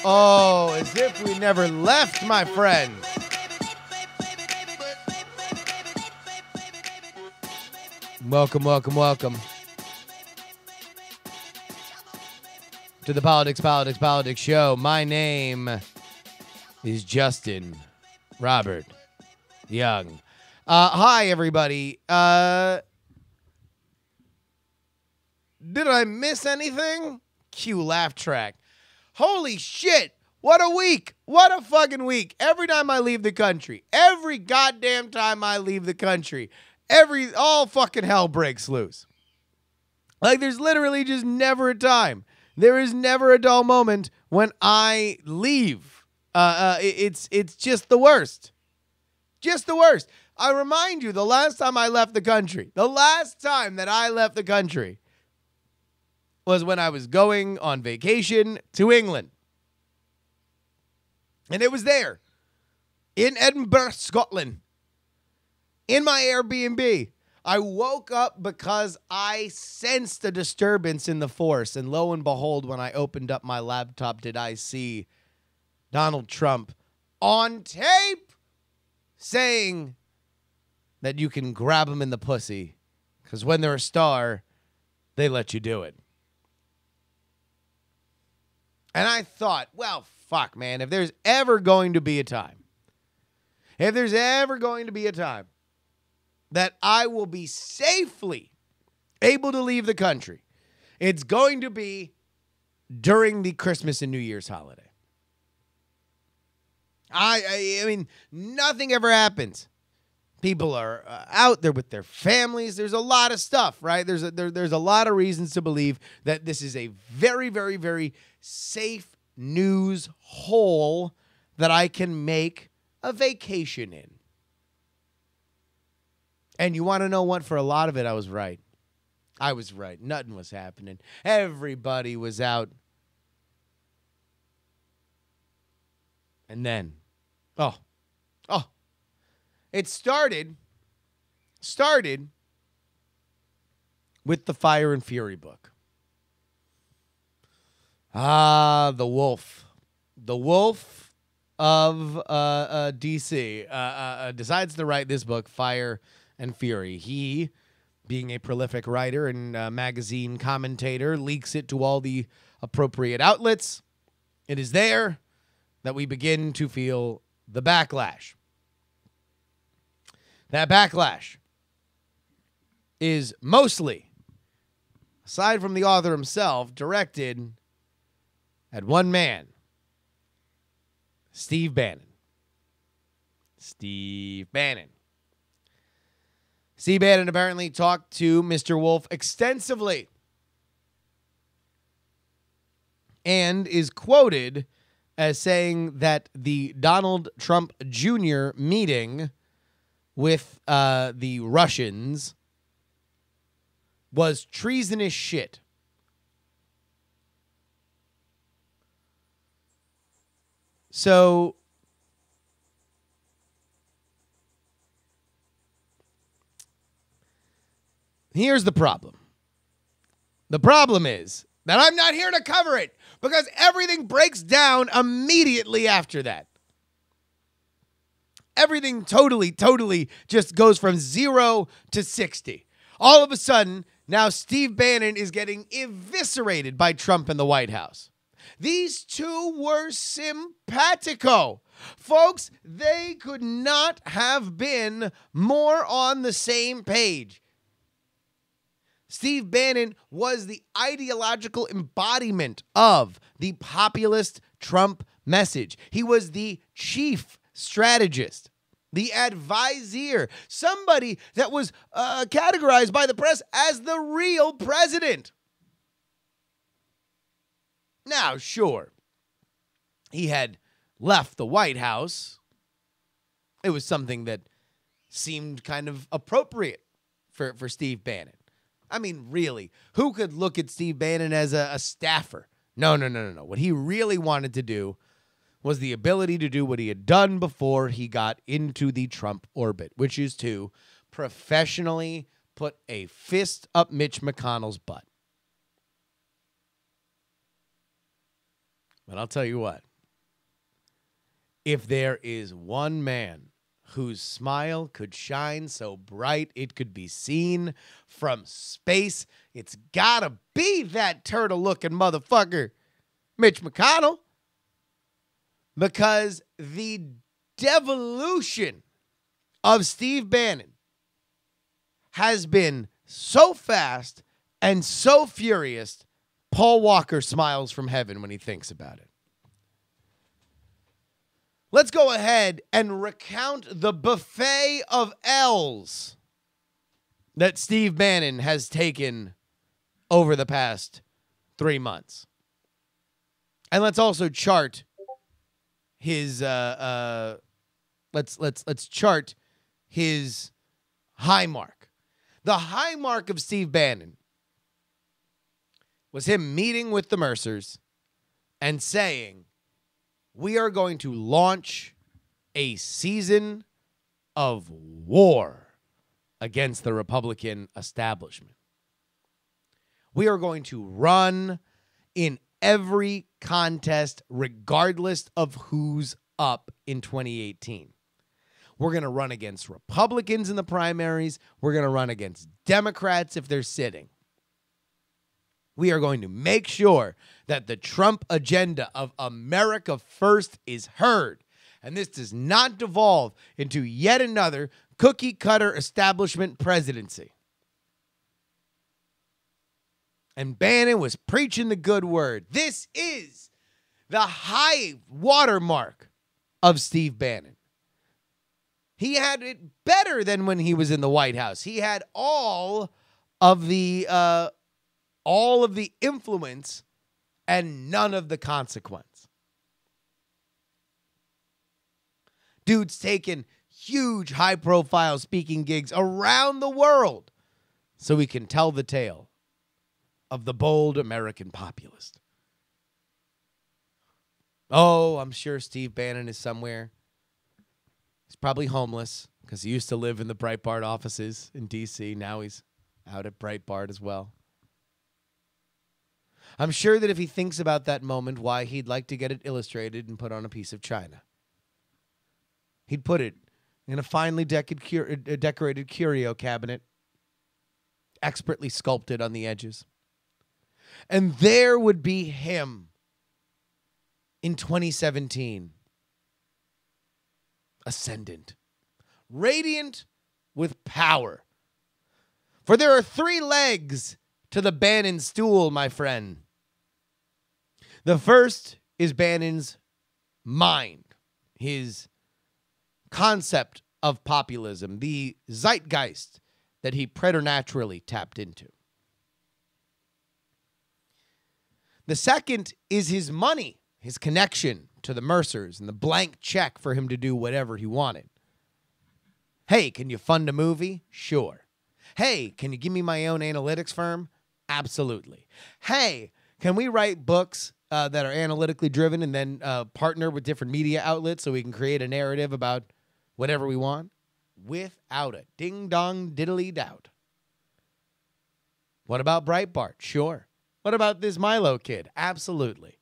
Oh, as if we never left, my friend. Welcome, welcome, welcome to the Politics show. My name is Justin Robert Young. Hi, everybody. Did I miss anything? Cue laugh track. Holy shit. What a week. What a fucking week. Every time I leave the country, every goddamn time I leave the country, all fucking hell breaks loose. Like, there's literally just never a time. There is never a dull moment when I leave. It's just the worst. Just the worst. I remind you, the last time I left the country, was when I was going on vacation to England. And it was there, in Edinburgh, Scotland, in my Airbnb. I woke up because I sensed a disturbance in the force. And lo and behold, when I opened up my laptop, did I see Donald Trump on tape saying that you can grab them in the pussy because when they're a star, they let you do it. And I thought, well, fuck, man, if there's ever going to be a time that I will be safely able to leave the country, it's going to be during the Christmas and New Year's holiday. I mean, nothing ever happens. People are out there with their families. There's a lot of stuff, right? There's a lot of reasons to believe that this is a very, very, very safe news hole that I can make a vacation in. And you want to know what? For a lot of it, I was right. Nothing was happening. Everybody was out. And then, it started with the Fire and Fury book. The wolf. The wolf of DC decides to write this book, Fire and Fury. He, being a prolific writer and magazine commentator, leaks it to all the appropriate outlets. It is there that we begin to feel the backlash. That backlash is mostly, aside from the author himself, directed at one man, Steve Bannon. Steve Bannon apparently talked to Mr. Wolf extensively and is quoted as saying that the Donald Trump Jr. meeting with the Russians was treasonous shit. So here's the problem. The problem is that I'm not here to cover it because everything breaks down immediately after that. Everything totally just goes from 0 to 60. All of a sudden, now Steve Bannon is getting eviscerated by Trump in the White House. These two were simpatico. Folks, they could not have been more on the same page. Steve Bannon was the ideological embodiment of the populist Trump message. He was the chief strategist, the advisor, somebody that was categorized by the press as the real president. Now, sure, he had left the White House. It was something that seemed kind of appropriate for Steve Bannon. I mean, really, who could look at Steve Bannon as a staffer? No. What he really wanted to do was the ability to do what he had done before he got into the Trump orbit, which is to professionally put a fist up Mitch McConnell's butt. But I'll tell you what, If there is one man whose smile could shine so bright it could be seen from space, it's gotta be that turtle-looking motherfucker, Mitch McConnell. Because the devolution of Steve Bannon has been so fast and so furious, Paul Walker smiles from heaven when he thinks about it. Let's go ahead and recount the buffet of L's that Steve Bannon has taken over the past 3 months. And let's also chart his let's chart his high mark. The high mark of Steve Bannon was him meeting with the Mercers and saying, we are going to launch a season of war against the Republican establishment. We are going to run in every contest, regardless of who's up in 2018. We're going to run against Republicans in the primaries. We're going to run against Democrats if they're sitting. We are going to make sure that the Trump agenda of America first is heard. And this does not devolve into yet another cookie-cutter establishment presidency. And Bannon was preaching the good word. This is the high watermark of Steve Bannon. He had it better than when he was in the White House. He had all of the influence and none of the consequence. Dude's taken huge high-profile speaking gigs around the world so he can tell the tale of the bold American populist. Oh, I'm sure Steve Bannon is somewhere. He's probably homeless because he used to live in the Breitbart offices in D.C. Now he's out at Breitbart as well. I'm sure that if he thinks about that moment, why he'd like to get it illustrated and put on a piece of china. He'd put it in a finely decorated curio cabinet, expertly sculpted on the edges. And there would be him in 2017, ascendant, radiant with power. For there are 3 legs to the Bannon stool, my friend. The first is Bannon's mind, his concept of populism, the zeitgeist that he preternaturally tapped into. The second is his money, his connection to the Mercers, and the blank check for him to do whatever he wanted. Hey, can you fund a movie? Sure. Hey, can you give me my own analytics firm? Absolutely. Hey, can we write books that are analytically driven and then partner with different media outlets so we can create a narrative about whatever we want? Without a ding-dong diddly doubt. What about Breitbart? Sure. What about this Milo kid? Absolutely.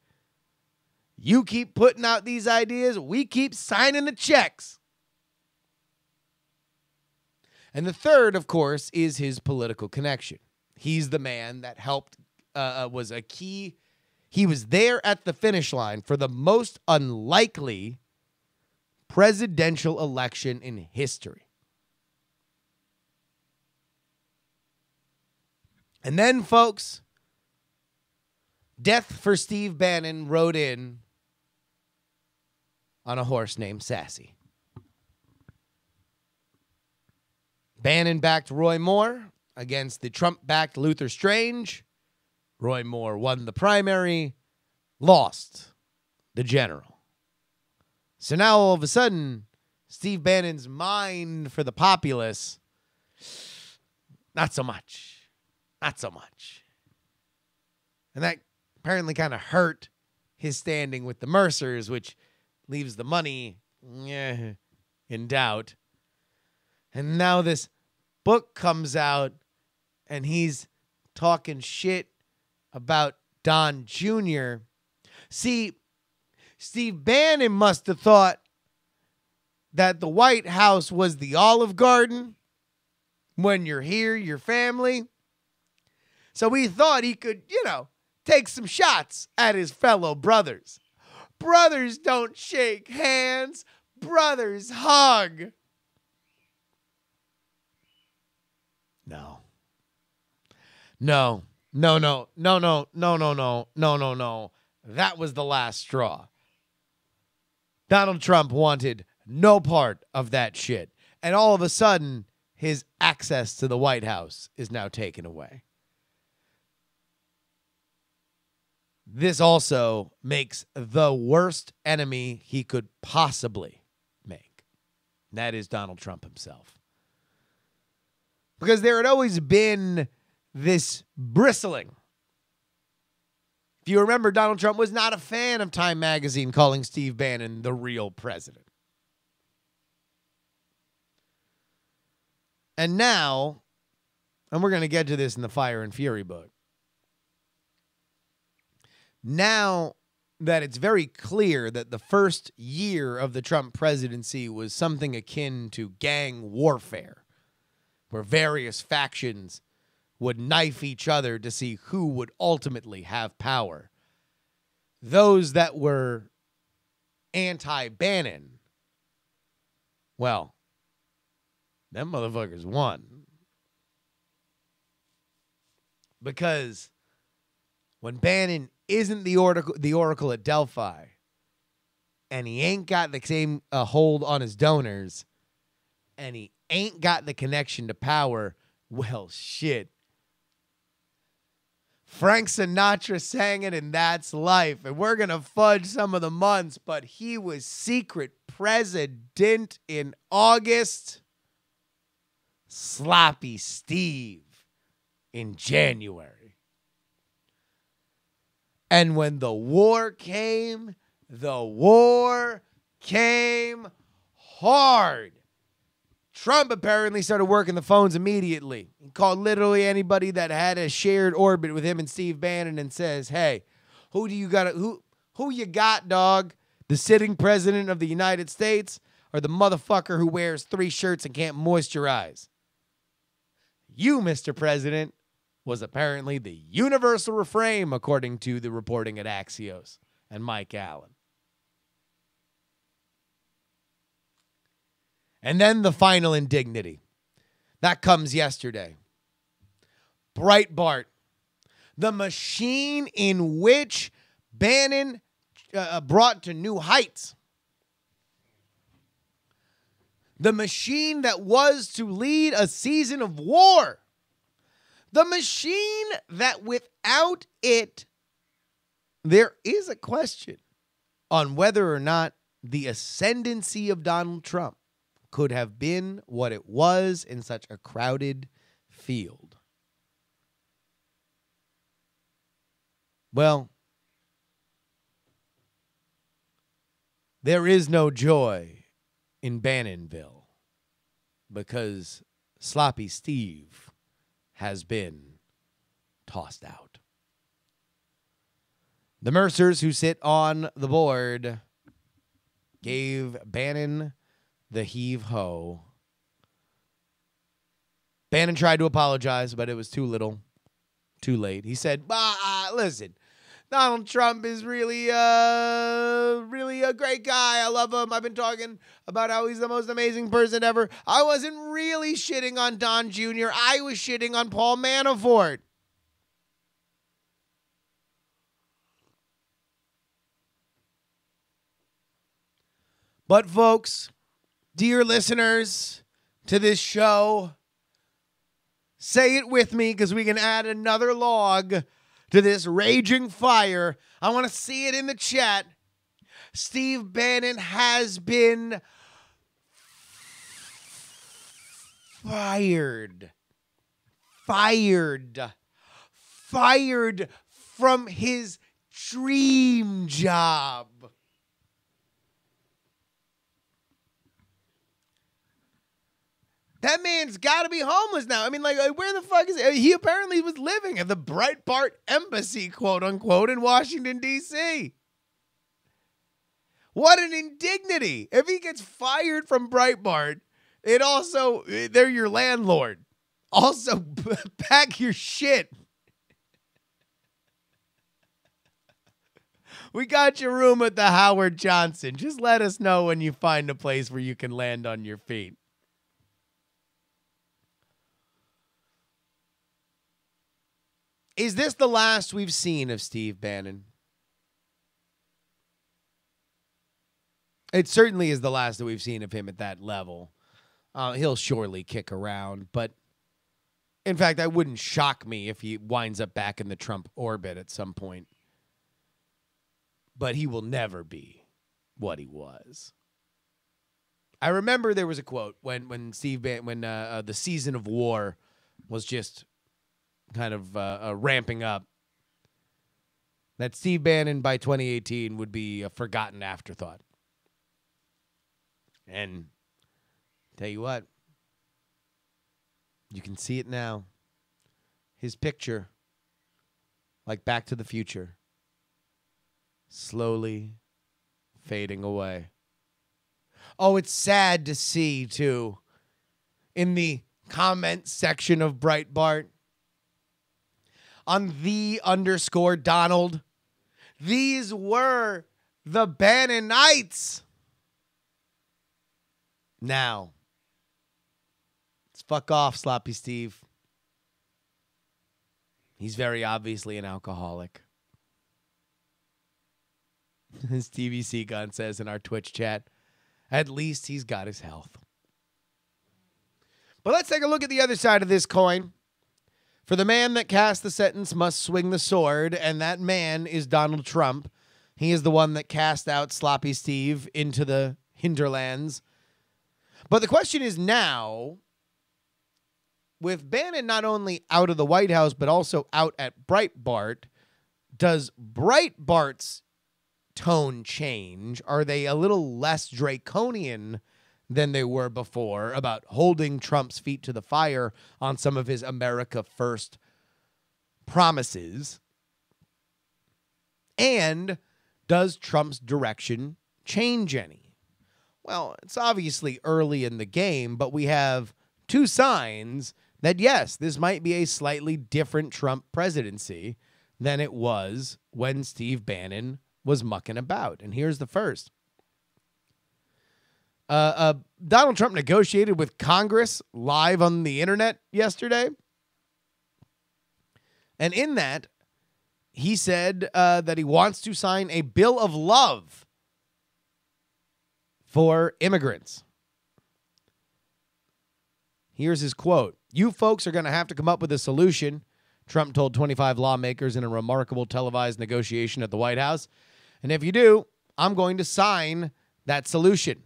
You keep putting out these ideas, we keep signing the checks. And the third, of course, is his political connection. He's the man that helped, was a key. He was there at the finish line for the most unlikely presidential election in history. And then, folks, death for Steve Bannon rode in on a horse named Sassy. Bannon backed Roy Moore against the Trump-backed Luther Strange. Roy Moore won the primary, lost the general. So now all of a sudden, Steve Bannon's mind for the populace, not so much. Not so much. And that apparently kind of hurt his standing with the Mercers, which leaves the money in doubt. And now this book comes out, and he's talking shit about Don Jr. See, Steve Bannon must have thought that the White House was the Olive Garden. When you're here, your family. So he thought he could, take some shots at his fellow brothers. Brothers don't shake hands. Brothers hug. No. No. That was the last straw. Donald Trump wanted no part of that shit. And all of a sudden, his access to the White House is now taken away. This also makes the worst enemy he could possibly make. That is Donald Trump himself. Because there had always been this bristling. If you remember, Donald Trump was not a fan of Time magazine calling Steve Bannon the real president. And now, and we're going to get to this in the Fire and Fury book, now that it's very clear that the first year of the Trump presidency was something akin to gang warfare, where various factions would knife each other to see who would ultimately have power. Those that were anti-Bannon, well, them motherfuckers won. Because when Bannon isn't the oracle at Delphi, and he ain't got the same hold on his donors, and he ain't got the connection to power, well, shit. Frank Sinatra sang it, and that's life. And we're going to fudge some of the months, but he was secret president in August. Sloppy Steve in January. And when the war came hard. Trump apparently started working the phones immediately. He called literally anybody that had a shared orbit with him and Steve Bannon and says, hey, who you got, dog? The sitting president of the United States or the motherfucker who wears 3 shirts and can't moisturize? You, Mr. President, was apparently the universal refrain, according to the reporting at Axios and Mike Allen. And then the final indignity. That comes yesterday. Breitbart, the machine in which Bannon brought to new heights. The machine that was to lead a season of war. The machine that without it, there is a question on whether or not the ascendancy of Donald Trump could have been what it was in such a crowded field. Well, there is no joy in Bannonville because Sloppy Steve has been tossed out. The Mercers who sit on the board gave Bannon the heave-ho. Bannon tried to apologize, but it was too little, too late. He said, listen, Donald Trump is really a great guy. I love him. I've been talking about how he's the most amazing person ever. I wasn't really shitting on Don Jr. I was shitting on Paul Manafort. But folks, dear listeners to this show, say it with me because we can add another log to this raging fire. I want to see it in the chat. Steve Bannon has been fired from his dream job. That man's got to be homeless now. I mean, like, where the fuck is he? He apparently was living at the Breitbart embassy, quote unquote, in Washington, D.C. What an indignity. If he gets fired from Breitbart, they're your landlord. Also, pack your shit. We got your room at the Howard Johnson. Just let us know when you find a place where you can land on your feet. Is this the last we've seen of Steve Bannon? It certainly is the last that we've seen of him at that level. He'll surely kick around, but in fact, that wouldn't shock me if he winds up back in the Trump orbit at some point. But he will never be what he was. I remember there was a quote when the season of war was just kind of ramping up, that Steve Bannon by 2018 would be a forgotten afterthought. And tell you what, you can see it now. His picture, like Back to the Future, slowly fading away. Oh, it's sad to see, too, in the comment section of Breitbart, on _Donald, these were the Bannonites. Now, let's fuck off, Sloppy Steve. He's very obviously an alcoholic. As TVC Gun says in our Twitch chat, at least he's got his health. But let's take a look at the other side of this coin. For the man that cast the sentence must swing the sword, and that man is Donald Trump. He is the one that cast out Sloppy Steve into the hinterlands. But the question is now, with Bannon not only out of the White House, but also out at Breitbart, does Breitbart's tone change? Are they a little less draconian than they were before about holding Trump's feet to the fire on some of his America First promises? And does Trump's direction change any? Well, it's obviously early in the game, but we have two signs that, yes, this might be a slightly different Trump presidency than it was when Steve Bannon was mucking about. And here's the first. Donald Trump negotiated with Congress live on the internet yesterday. And in that, he said that he wants to sign a bill of love for immigrants. Here's his quote. "You folks are going to have to come up with a solution," Trump told 25 lawmakers in a remarkable televised negotiation at the White House. "And if you do, I'm going to sign that solution."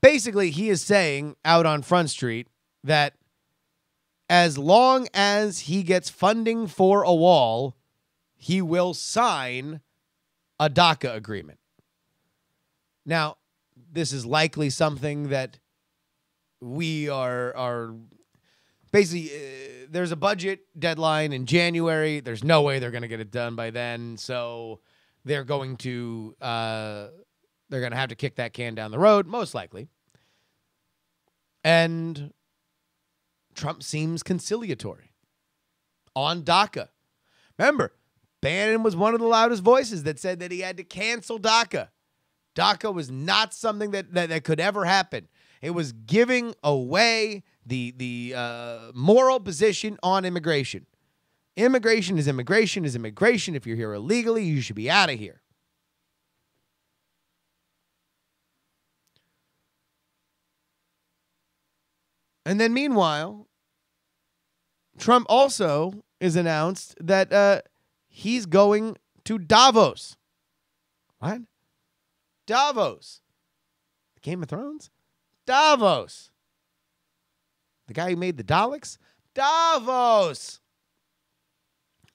Basically, he is saying out on Front Street that as long as he gets funding for a wall, he will sign a DACA agreement. Now, this is likely something that we are basically, there's a budget deadline in January. There's no way they're going to get it done by then. So they're going to have to kick that can down the road, most likely. And Trump seems conciliatory on DACA. Remember, Bannon was one of the loudest voices that said that he had to cancel DACA. DACA was not something that could ever happen. It was giving away the moral position on immigration. Immigration is immigration is immigration. If you're here illegally, you should be out of here. And then meanwhile, Trump also is announced that he's going to Davos. What? Davos. Game of Thrones? Davos. The guy who made the Daleks? Davos.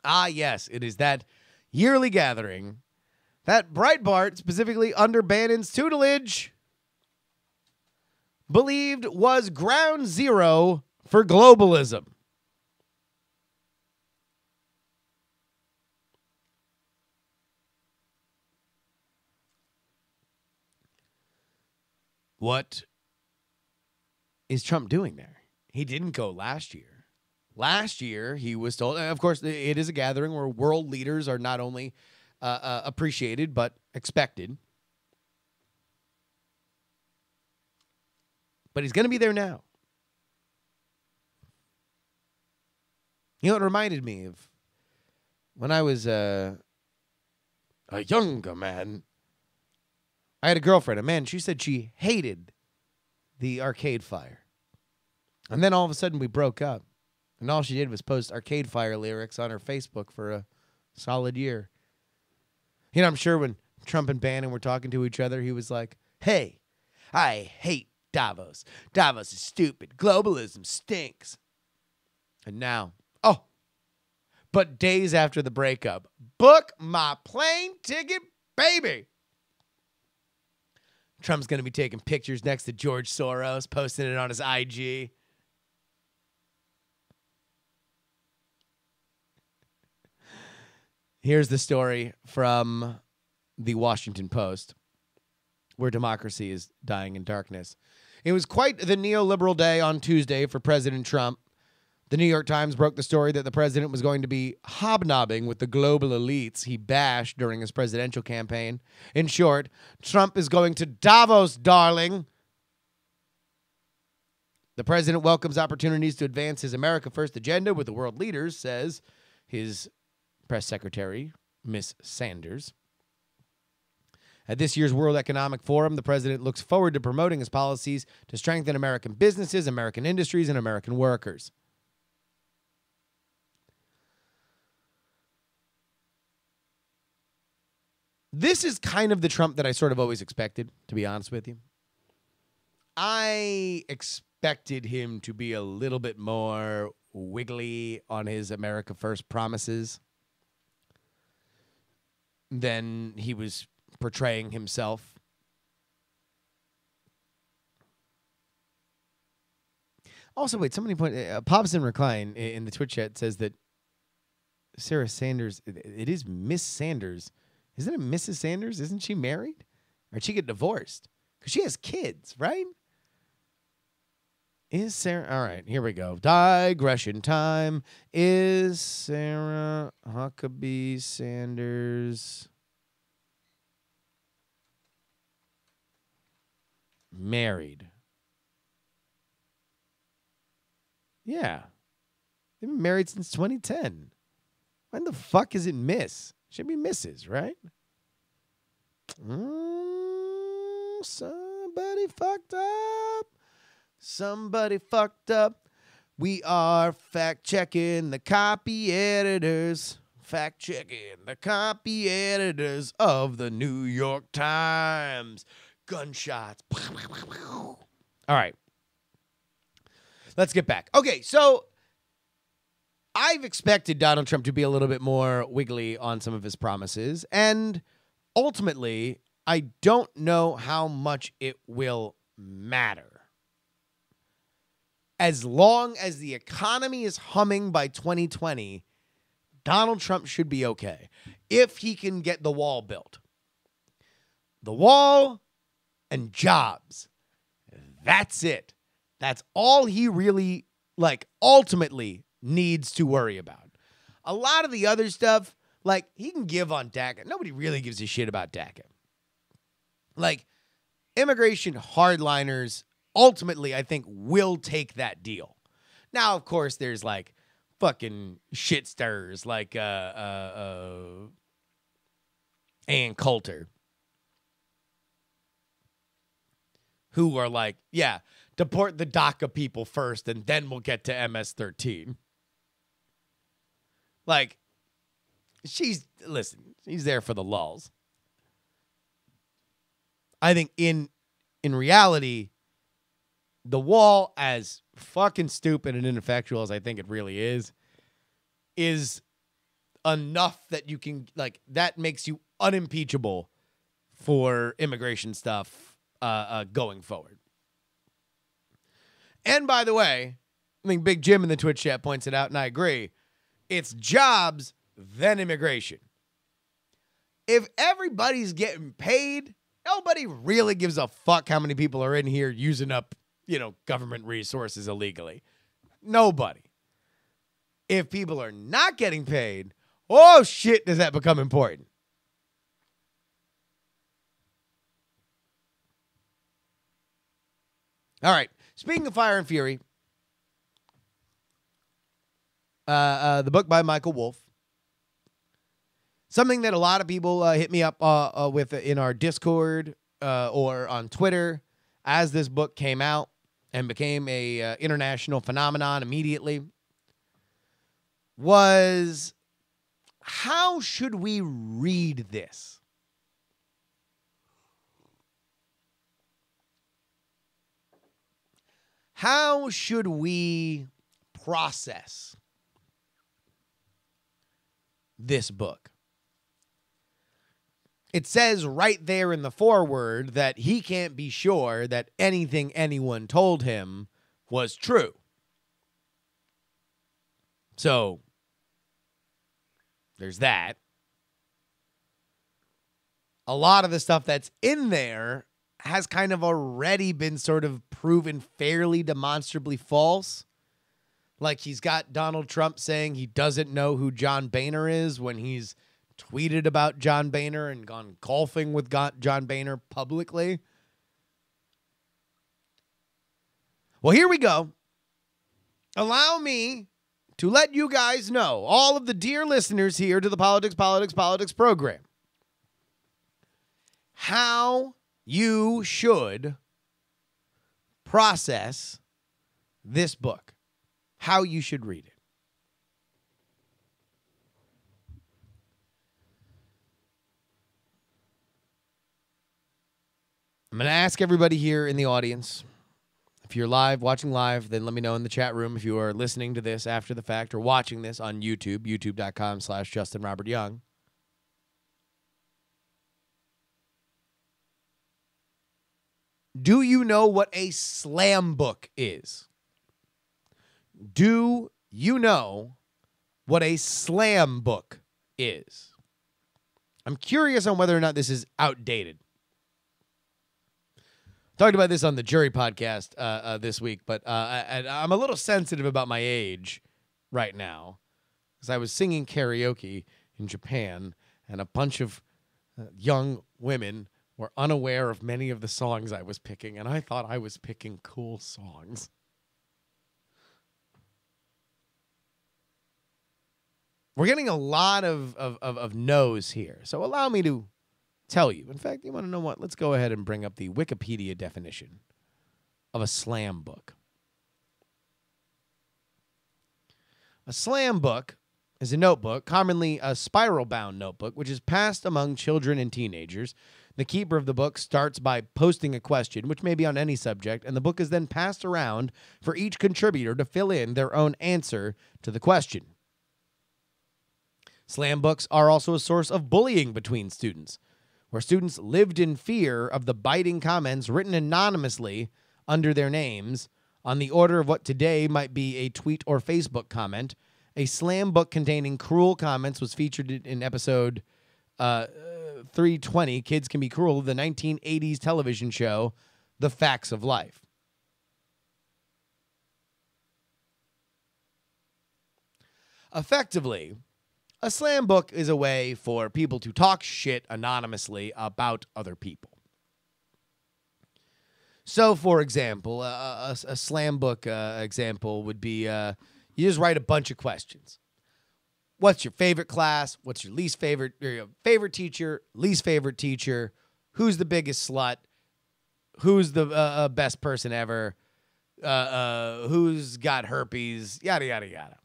Ah, yes, it is that yearly gathering that Breitbart, specifically under Bannon's tutelage, believed was ground zero for globalism. What is Trump doing there? He didn't go last year. Last year, he was told, of course, it is a gathering where world leaders are not only appreciated, but expected. But he's going to be there now. You know, it reminded me of when I was a younger man. I had a girlfriend, a man, she said she hated the Arcade Fire. And then all of a sudden we broke up. And all she did was post Arcade Fire lyrics on her Facebook for a solid year. You know, I'm sure when Trump and Bannon were talking to each other, he was like, hey, I hate Davos. Davos is stupid. Globalism stinks. And now, but days after the breakup, book my plane ticket, baby. Trump's going to be taking pictures next to George Soros, posting it on his IG. Here's the story from the Washington Post, where democracy is dying in darkness. It was quite the neoliberal day on Tuesday for President Trump. The New York Times broke the story that the president was going to be hobnobbing with the global elites he bashed during his presidential campaign. In short, Trump is going to Davos, darling. The president welcomes opportunities to advance his America First agenda with the world leaders, says his press secretary, Miss Sanders. At this year's World Economic Forum, the president looks forward to promoting his policies to strengthen American businesses, American industries, and American workers. This is kind of the Trump that I sort of always expected, to be honest with you. I expected him to be a little bit more wiggly on his America First promises than he was portraying himself. Also, wait, somebody Pops and Recline in the Twitch chat says that Sarah Sanders, it is Miss Sanders. Isn't it Mrs. Sanders? Isn't she married? Or did she get divorced? Because she has kids, right? Is Sarah... All right, here we go. Digression time. Is Sarah Huckabee Sanders married? Yeah. They've been married since 2010. When the fuck is it Miss? Should be Mrs., right? Somebody fucked up. Somebody fucked up. We are fact-checking the copy editors. Fact-checking the copy editors of the New York Times. Gunshots. All right. Let's get back. Okay, so I've expected Donald Trump to be a little bit more wiggly on some of his promises, and ultimately, I don't know how much it will matter. As long as the economy is humming by 2020, Donald Trump should be okay if he can get the wall built. The wall and jobs. That's it. That's all he really, ultimately needs to worry about. A lot of the other stuff, he can give on DACA. Nobody really gives a shit about DACA. Immigration hardliners ultimately, I think, will take that deal. Now, of course, there's fucking shit stirrers Ann Coulter, who are deport the DACA people first, and then we'll get to MS-13. She's there for the lulz. I think in reality, the wall, as fucking stupid and ineffectual as I think it really is enough that you can, that makes you unimpeachable for immigration stuff going forward. And by the way, I think Big Jim in the Twitch chat points it out, and I agree. It's jobs, then immigration. If everybody's getting paid, Nobody really gives a fuck how many people are in here using up, government resources illegally. Nobody. If people are not getting paid, oh shit, does that become important? All right. Speaking of Fire and Fury, the book by Michael Wolff. Something that a lot of people hit me up with in our Discord or on Twitter as this book came out and became a international phenomenon immediately was, how should we read this? How should we process this book? It says right there in the foreword that he can't be sure that anything anyone told him was true. So, there's that. A lot of the stuff that's in there has kind of already been sort of proven fairly demonstrably false. Like he's got Donald Trump saying he doesn't know who John Boehner is when he's tweeted about John Boehner and gone golfing with John Boehner publicly. Well, here we go. Allow me to let you guys know, all of the dear listeners here to the Politicsx program, how you should process this book, how you should read it. I'm going to ask everybody here in the audience, if you're watching live, then let me know in the chat room. If you are listening to this after the fact or watching this on YouTube, youtube.com/JustinRobertYoung. Do you know what a slam book is? Do you know what a slam book is? I'm curious on whether or not this is outdated. Talked about this on the Jury podcast this week, but I'm a little sensitive about my age right now because I was singing karaoke in Japan, and a bunch of young women were unaware of many of the songs I was picking, and I thought I was picking cool songs. We're getting a lot of no's here, so allow me to tell you. In fact, you want to know what? Let's go ahead and bring up the Wikipedia definition of a slam book. A slam book is a notebook, commonly a spiral-bound notebook, which is passed among children and teenagers. The keeper of the book starts by posting a question, which may be on any subject, and the book is then passed around for each contributor to fill in their own answer to the question. Slam books are also a source of bullying between students, where students lived in fear of the biting comments written anonymously under their names on the order of what today might be a tweet or Facebook comment. A slam book containing cruel comments was featured in episode 320, Kids Can Be Cruel, the 1980s television show, The Facts of Life. Effectively, a slam book is a way for people to talk shit anonymously about other people. So, for example, a slam book example would be you just write a bunch of questions. What's your favorite class? What's your least favorite? Or your favorite teacher? Least favorite teacher? Who's the biggest slut? Who's the best person ever? Who's got herpes? Yada, yada, yada.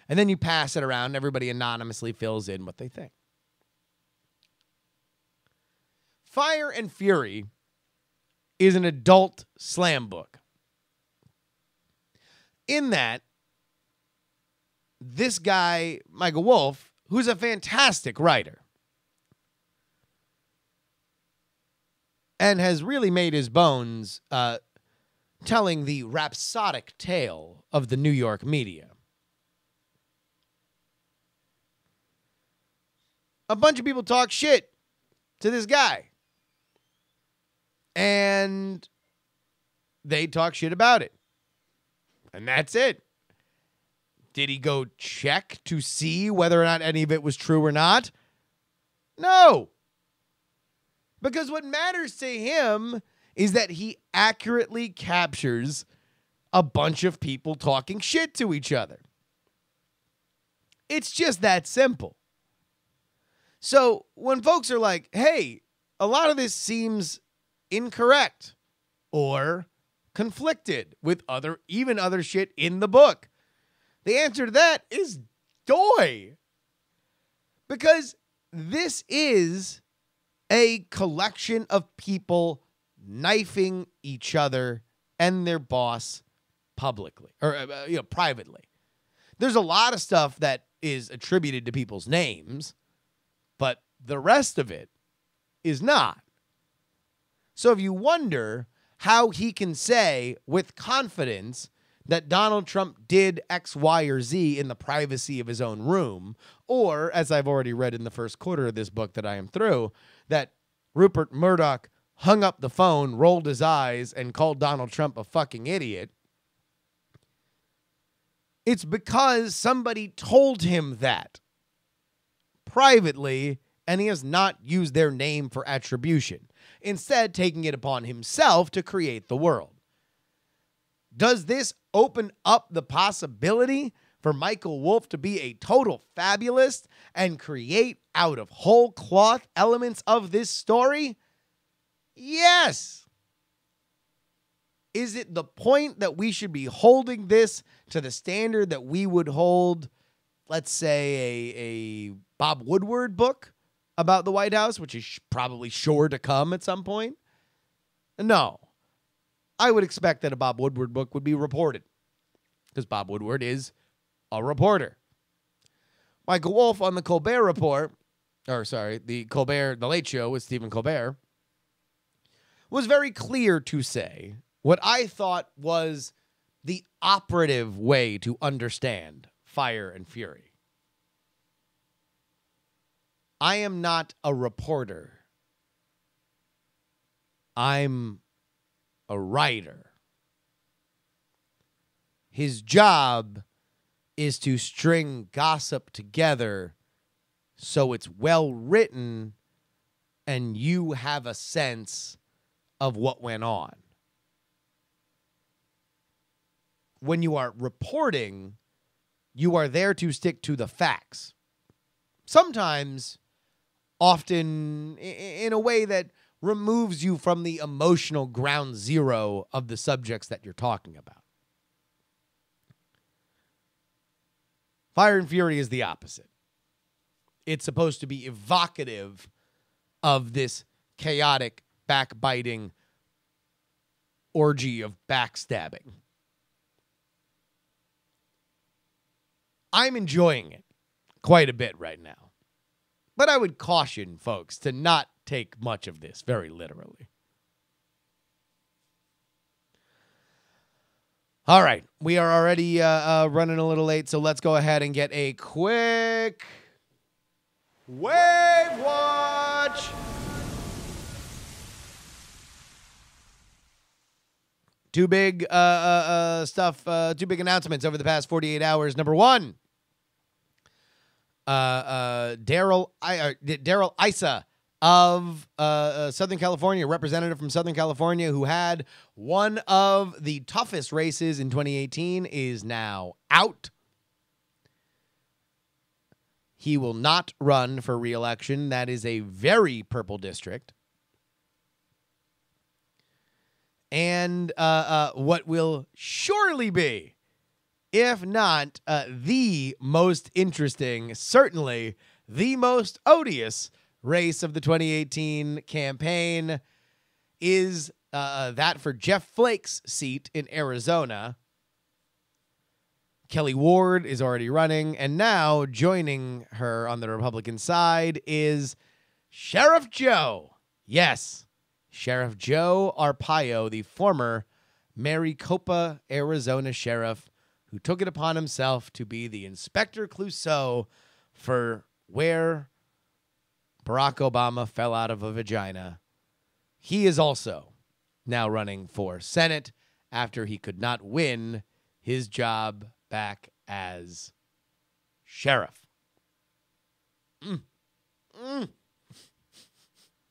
And then you pass it around, and everybody anonymously fills in what they think. Fire and Fury is an adult slam book. In that, this guy, Michael Wolff, who's a fantastic writer, and has really made his bones telling the rhapsodic tale of the New York media. A bunch of people talk shit to this guy. And they talk shit about it. And that's it. Did he go check to see whether or not any of it was true or not? No. Because what matters to him is that he accurately captures a bunch of people talking shit to each other. It's just that simple. So when folks are like, hey, a lot of this seems incorrect or conflicted with other shit in the book, the answer to that is doy. Because this is a collection of people knifing each other and their boss publicly or privately. There's a lot of stuff that is attributed to people's names, but the rest of it is not. So if you wonder how he can say with confidence that Donald Trump did X, Y, or Z in the privacy of his own room, or, as I've already read in the first quarter of this book that I am through, that Rupert Murdoch hung up the phone, rolled his eyes, and called Donald Trump a fucking idiot, it's because somebody told him that privately, and he has not used their name for attribution, instead taking it upon himself to create the world. Does this open up the possibility for Michael Wolff to be a total fabulist and create out of whole cloth elements of this story? Yes. Is it the point that we should be holding this to the standard that we would hold, let's say, a Bob Woodward book about the White House, which is probably sure to come at some point? No. I would expect that a Bob Woodward book would be reported because Bob Woodward is a reporter. Michael Wolff on the Colbert Report, the Late Show with Stephen Colbert, was very clear to say what I thought was the operative way to understand Fire and Fury. I am not a reporter. I'm a writer. His job is to string gossip together so it's well written and you have a sense of what went on. When you are reporting, you are there to stick to the facts. Sometimes, often in a way that removes you from the emotional ground zero of the subjects that you're talking about. Fire and Fury is the opposite. It's supposed to be evocative of this chaotic, backbiting orgy of backstabbing. I'm enjoying it quite a bit right now. But I would caution folks to not take much of this very literally. All right. We are already running a little late, so let's go ahead and get a quick Wave Watch. Two big two big announcements over the past 48 hours. Number one, Daryl Issa of Southern California, representative from Southern California who had one of the toughest races in 2018, is now out. He will not run for re-election. That is a very purple district. And what will surely be, if not the most interesting, certainly the most odious race of the 2018 campaign, is that for Jeff Flake's seat in Arizona. Kelly Ward is already running, and now joining her on the Republican side is Sheriff Joe. Yes, Sheriff Joe Arpaio, the former Maricopa, Arizona sheriff, who took it upon himself to be the Inspector Clouseau for where Barack Obama fell out of a vagina. He is also now running for Senate after he could not win his job back as sheriff.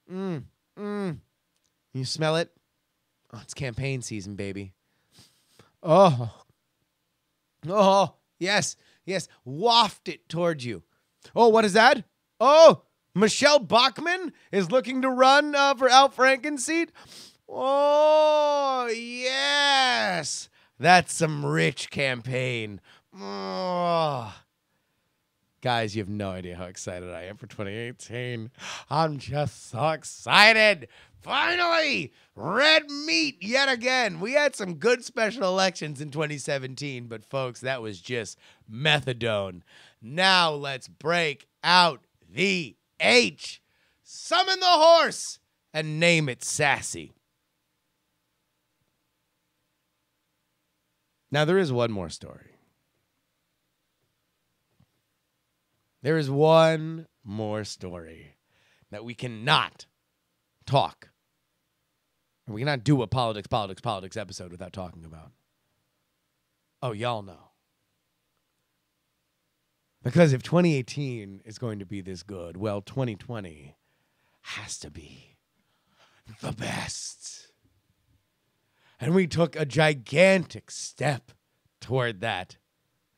You smell it? Oh, it's campaign season, baby. Oh, yes. Waft it towards you. Oh, what is that? Oh, Michelle Bachmann is looking to run for Al Franken's seat. Oh, yes. That's some rich campaign. Oh. Guys, you have no idea how excited I am for 2018. I'm just so excited. Finally, red meat yet again. We had some good special elections in 2017, but folks, that was just methadone. Now let's break out the H. Summon the horse and name it Sassy. Now there is one more story. There is one more story that we cannot talk. We cannot do a politics episode without talking about. Oh, y'all know. Because if 2018 is going to be this good, well, 2020 has to be the best. And we took a gigantic step toward that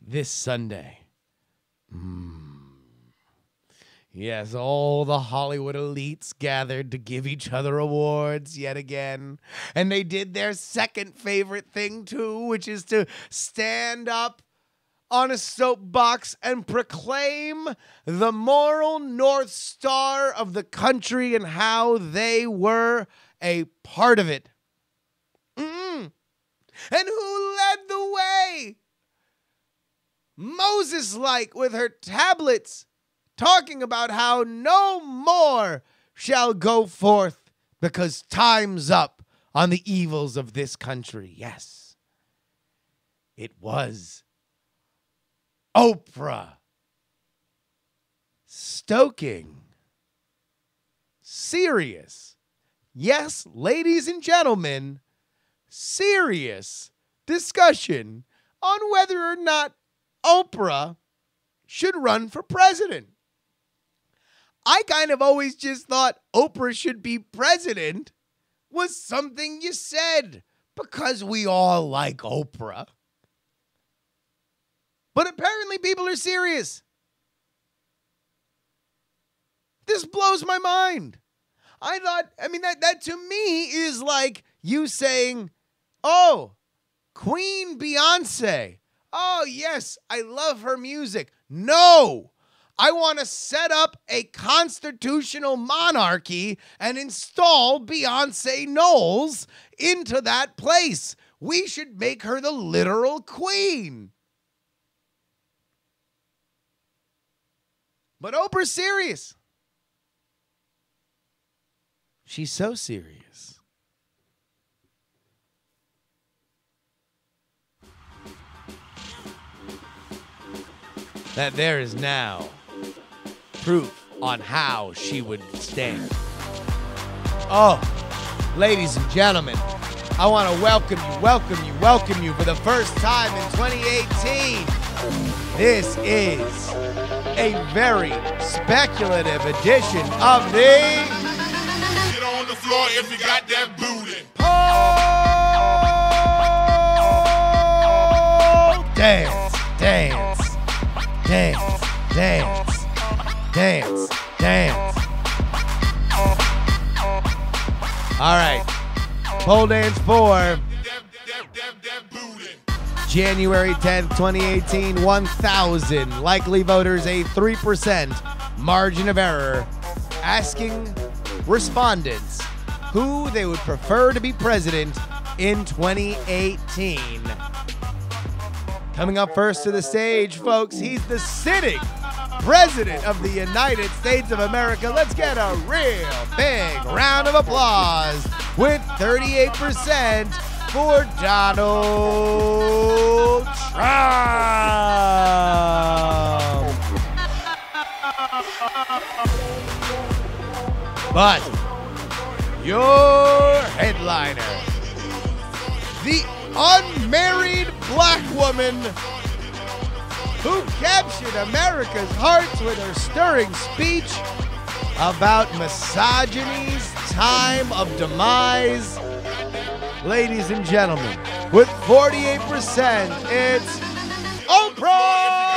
this Sunday. Yes, all the Hollywood elites gathered to give each other awards yet again. And they did their second favorite thing, too, which is to stand up on a soapbox and proclaim the moral North Star of the country and how they were a part of it. And who led the way? Moses-like with her tablets, talking about how no more shall go forth because time's up on the evils of this country. Yes, it was Oprah stoking serious, yes, ladies and gentlemen, serious discussion on whether or not Oprah should run for president. I kind of always just thought Oprah should be president was something you said because we all like Oprah. But apparently people are serious. This blows my mind. That to me is like you saying, oh, Queen Beyonce. Oh, yes, I love her music. No. I want to set up a constitutional monarchy and install Beyonce Knowles into that place. We should make her the literal queen. But Oprah's serious. She's so serious. That there is now proof on how she would stand. Oh, ladies and gentlemen, I want to welcome you for the first time in 2018. This is a very speculative edition of the Get on the floor if you got that booty. Dance, dance, dance, dance. Dance, dance. All right. Pole dance for January 10th, 2018. 1,000 likely voters, a 3% margin of error, asking respondents who they would prefer to be president in 2018. Coming up first to the stage, folks, he's the sitting President of the United States of America. Let's get a real big round of applause with 38% for Donald Trump. But your headliner, the unmarried black woman who captured America's hearts with her stirring speech about misogyny's time of demise. Ladies and gentlemen, with 48%, it's Oprah!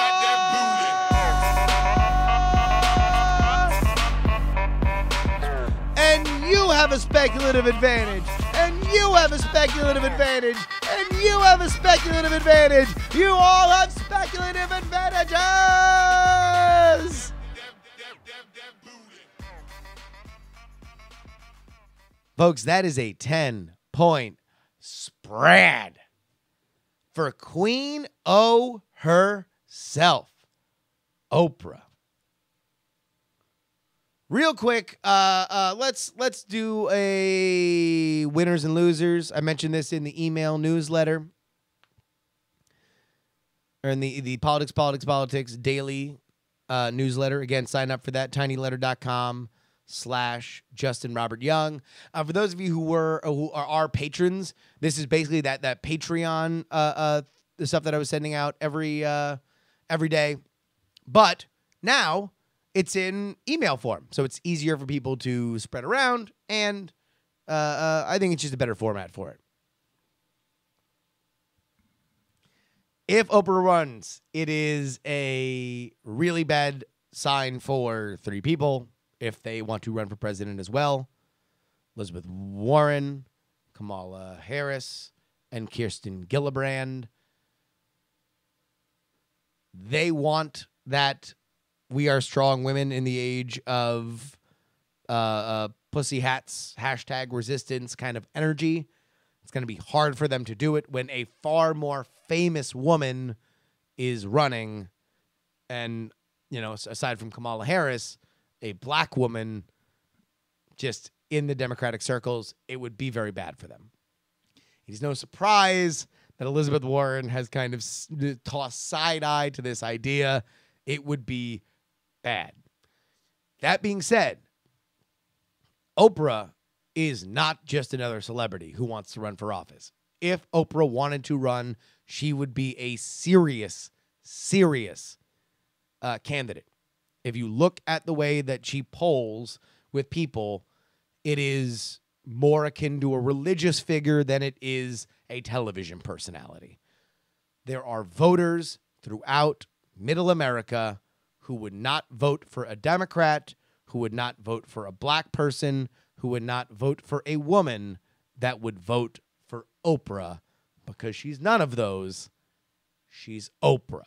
And you have a speculative advantage. And you have a speculative advantage. And you have a speculative advantage. You all have speculative advantages. Folks, that is a 10-point spread for Queen O herself, Oprah. Real quick, let's do a winners and losers. I mentioned this in the email newsletter, or in the Politicsx daily newsletter. Again, sign up for that, tinyletter.com/Justin Robert Young. For those of you who are our patrons, this is basically that Patreon the stuff that I was sending out every day, but now it's in email form, so it's easier for people to spread around, and I think it's just a better format for it. If Oprah runs, it is a really bad sign for three people if they want to run for president as well: Elizabeth Warren, Kamala Harris, and Kirsten Gillibrand. They want that "we are strong women" in the age of pussy hats, hashtag resistance kind of energy. It's going to be hard for them to do it when a far more famous woman is running. And, you know, aside from Kamala Harris, a black woman just in the Democratic circles, it would be very bad for them. It is no surprise that Elizabeth Warren has kind of tossed side-eye to this idea. It would be bad. That being said, Oprah is not just another celebrity who wants to run for office. If Oprah wanted to run, she would be a serious candidate. If you look at the way that she polls with people, it is more akin to a religious figure than it is a television personality. There are voters throughout middle America who would not vote for a Democrat, who would not vote for a black person, who would not vote for a woman, that would vote for Oprah, because she's none of those. She's Oprah.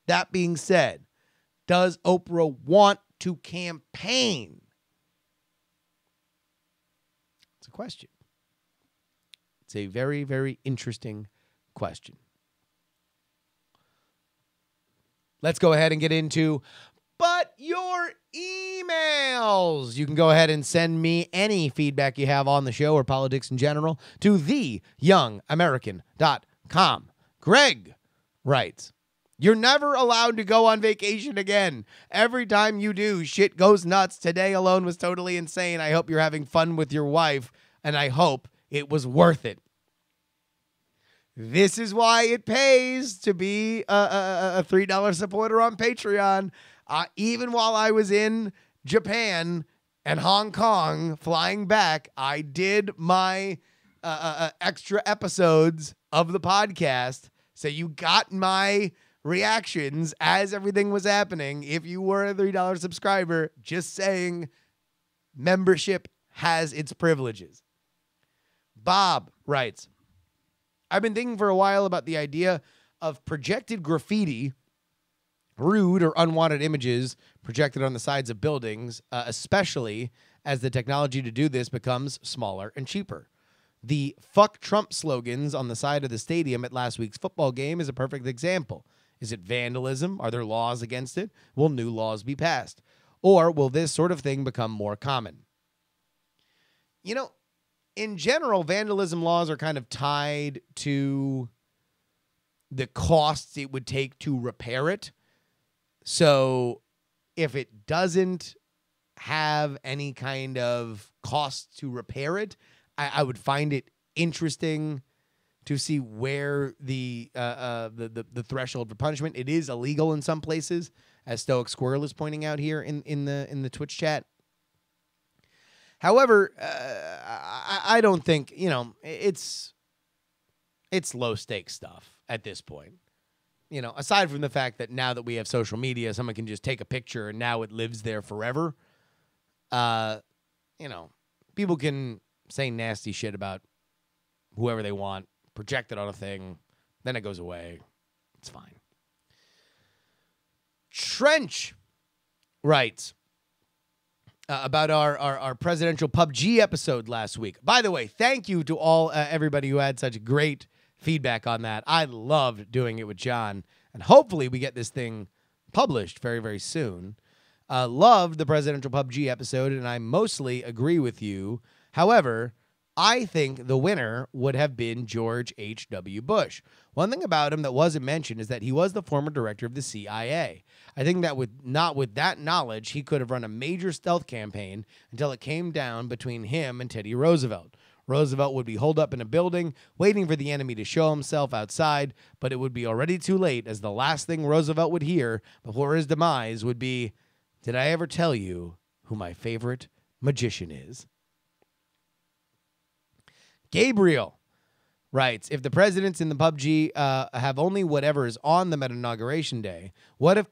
That being said, does Oprah want to campaign? It's a question. It's a very, very interesting question. Let's go ahead and get into but your emails. You can go ahead and send me any feedback you have on the show or politics in general to theyoungamerican.com. Greg writes, "You're never allowed to go on vacation again. Every time you do, shit goes nuts. Today alone was totally insane. I hope you're having fun with your wife, and I hope it was worth it." This is why it pays to be a $3 supporter on Patreon. Even while I was in Japan and Hong Kong flying back, I did my extra episodes of the podcast. So you got my reactions as everything was happening. If you were a $3 subscriber, just saying, membership has its privileges. Bob writes, "I've been thinking for a while about the idea of projected graffiti, rude or unwanted images projected on the sides of buildings, especially as the technology to do this becomes smaller and cheaper. The "fuck Trump" slogans on the side of the stadium at last week's football game is a perfect example. Is it vandalism? Are there laws against it? Will new laws be passed? Or will this sort of thing become more common?" You know, in general, vandalism laws are kind of tied to the costs it would take to repair it. So if it doesn't have any kind of cost to repair it, I would find it interesting to see where the threshold for punishment. It is illegal in some places, as Stoic Squirrel is pointing out here in the Twitch chat. However, I don't think, it's low stakes stuff at this point. Aside from the fact that now that we have social media, someone can just take a picture and now it lives there forever. People can say nasty shit about whoever they want, project it on a thing, then it goes away. It's fine. Trench writes about our presidential PUBG episode last week. By the way, thank you to all everybody who had such great feedback on that. I loved doing it with John, and hopefully we get this thing published very, very soon. Loved the presidential PUBG episode, and I mostly agree with you. However, I think the winner would have been George H.W. Bush. One thing about him that wasn't mentioned is that he was the former director of the CIA. I think that with that knowledge, he could have run a major stealth campaign until it came down between him and Teddy Roosevelt. Roosevelt would be holed up in a building, waiting for the enemy to show himself outside, but it would be already too late, as the last thing Roosevelt would hear before his demise would be, "Did I ever tell you who my favorite magician is?" Gabriel writes, if the presidents in the PUBG have only whatever is on them at inauguration day, what if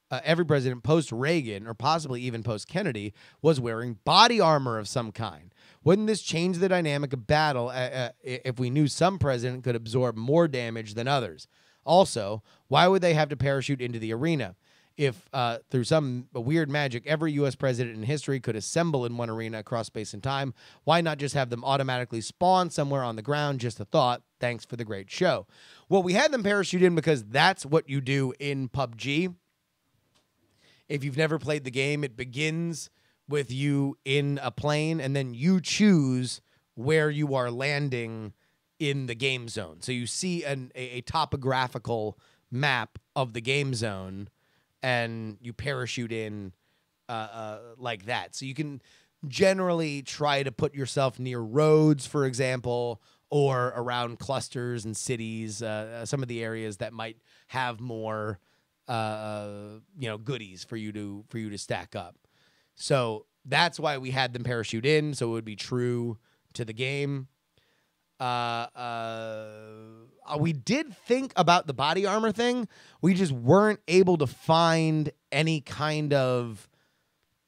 every president post-Reagan or possibly even post-Kennedy was wearing body armor of some kind? Wouldn't this change the dynamic of battle if we knew some president could absorb more damage than others? Also, why would they have to parachute into the arena? If through some weird magic, every U.S. president in history could assemble in one arena across space and time, why not just have them automatically spawn somewhere on the ground? Just a thought. Thanks for the great show. Well, we had them parachute in because that's what you do in PUBG. If you've never played the game, it begins with you in a plane, and then you choose where you are landing in the game zone. So you see a topographical map of the game zone, and you parachute in like that. So you can generally try to put yourself near roads, for example, or around clusters and cities, some of the areas that might have more goodies for you to stack up. So that's why we had them parachute in, so it would be true to the game. We did think about the body armor thing. We just weren't able to find any kind of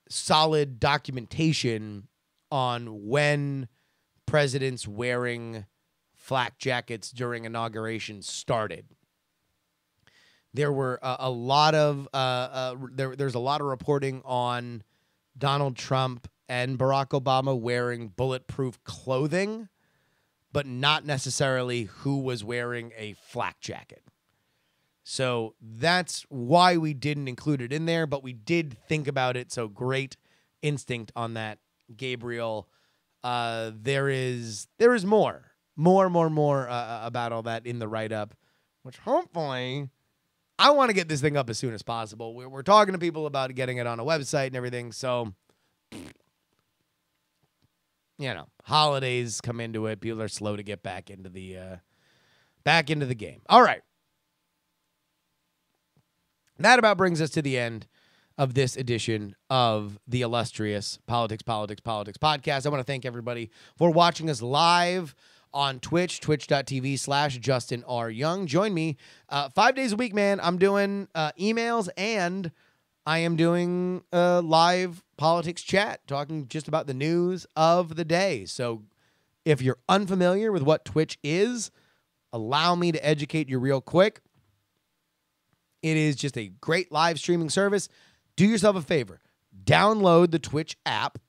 solid documentation on when presidents wearing flak jackets during inauguration started. There were a lot of there's a lot of reporting on Donald Trump and Barack Obama wearing bulletproof clothing, but not necessarily who was wearing a flak jacket. So that's why we didn't include it in there, but we did think about it. So great instinct on that, Gabriel. There is more about all that in the write-up, which hopefully I want to get this thing up as soon as possible. We're talking to people about getting it on a website and everything, so holidays come into it. People are slow to get back into the game. All right. That about brings us to the end of this edition of the illustrious Politics podcast. I want to thank everybody for watching us live on Twitch, twitch.tv/Justin R. Young. Join me 5 days a week, man. I'm doing emails, and I am doing live politics chat, talking just about the news of the day. So if you're unfamiliar with what Twitch is, allow me to educate you real quick. It is just a great live streaming service. Do yourself a favor. Download the Twitch app.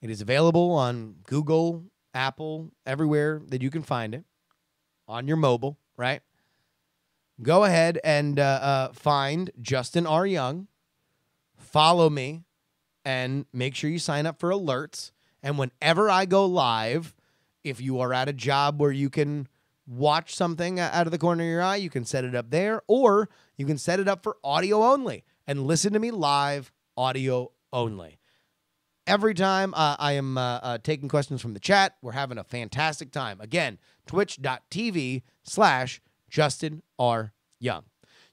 It is available on Google, Apple, everywhere that you can find it on your mobile, right? Go ahead and find Justin R. Young. Follow me and make sure you sign up for alerts. And whenever I go live, if you are at a job where you can watch something out of the corner of your eye, you can set it up there, or you can set it up for audio only and listen to me live, audio only. Every time I am taking questions from the chat, we're having a fantastic time. Again, twitch.tv/Justin R. Young.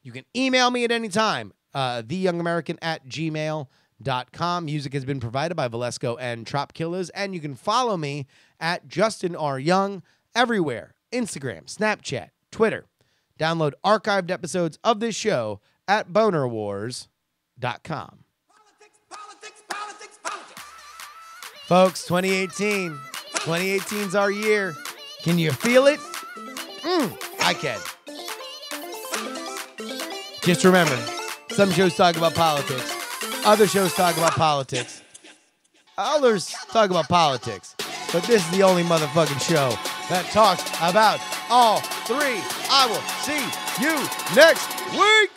You can email me at any time, theyoungamerican@gmail.com. Music has been provided by Valesco and Trop Killers, and you can follow me at Justin R. Young everywhere. Instagram, Snapchat, Twitter. Download archived episodes of this show at bonerwars.com. Folks, 2018's our year. Can you feel it? I can. Just remember, some shows talk about politics. Other shows talk about politics. Others talk about politics. But this is the only motherfucking show that talks about all three. I will see you next week.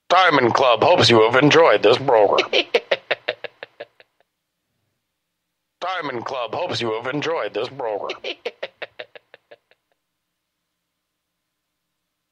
Diamond Club hopes you have enjoyed this program. Diamond Club hopes you have enjoyed this program.